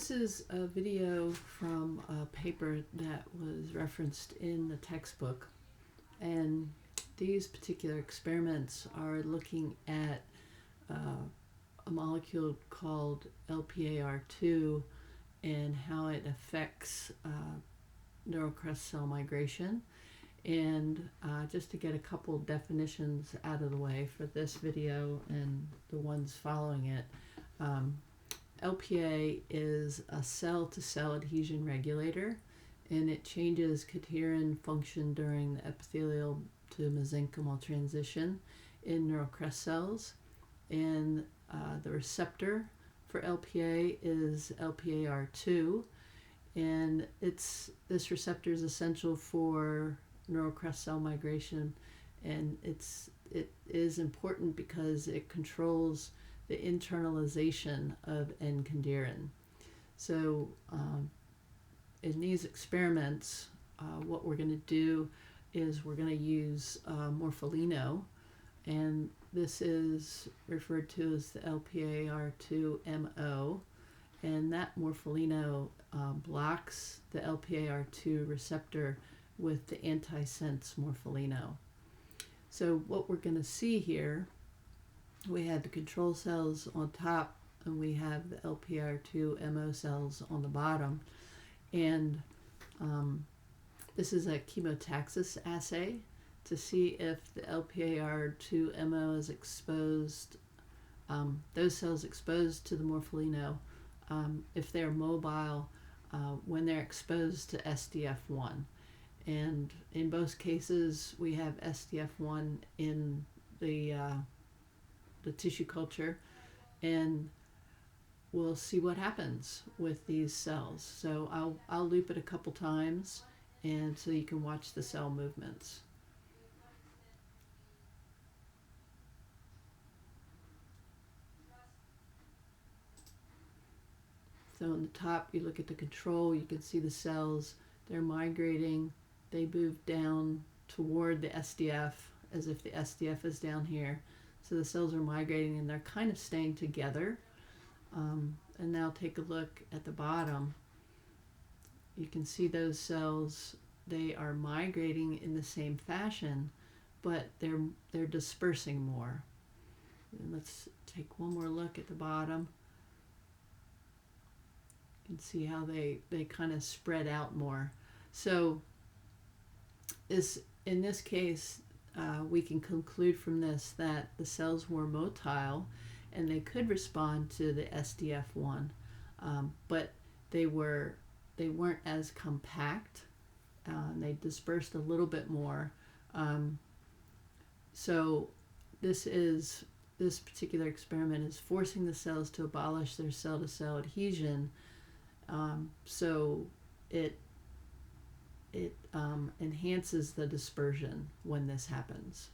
This is a video from a paper that was referenced in the textbook, and these particular experiments are looking at a molecule called LPAR2 and how it affects neural crest cell migration. And just to get a couple definitions out of the way for this video and the ones following it, LPA is a cell-to-cell adhesion regulator, and it changes cadherin function during the epithelial to mesenchymal transition in neural crest cells. And the receptor for LPA is LPAR2, and this receptor is essential for neural crest cell migration, and it is important because it controls the internalization of N-cadherin. So in these experiments, what we're going to do is we're going to use morpholino, and this is referred to as the LPAR2MO, and that morpholino blocks the LPAR2 receptor with the antisense morpholino. So what we're going to see here, we have the control cells on top, and we have the LPAR2MO cells on the bottom. And this is a chemotaxis assay to see if the LPAR2MO is exposed, those cells exposed to the morpholino, if they're mobile when they're exposed to SDF1. And in both cases, we have SDF1 in the tissue culture, and we'll see what happens with these cells. So I'll loop it a couple times, and so you can watch the cell movements. So on the top, you look at the control, you can see the cells, they're migrating, they move down toward the SDF as if the SDF is down here. So the cells are migrating and they're kind of staying together. And now take a look at the bottom. You can see those cells, they are migrating in the same fashion, but they're dispersing more. And let's take one more look at the bottom. You can see how they kind of spread out more. So in this case, we can conclude from this that the cells were motile and they could respond to the SDF1, but they weren't as compact. They dispersed a little bit more. So this particular experiment is forcing the cells to abolish their cell-to-cell adhesion, so it enhances the dispersion when this happens.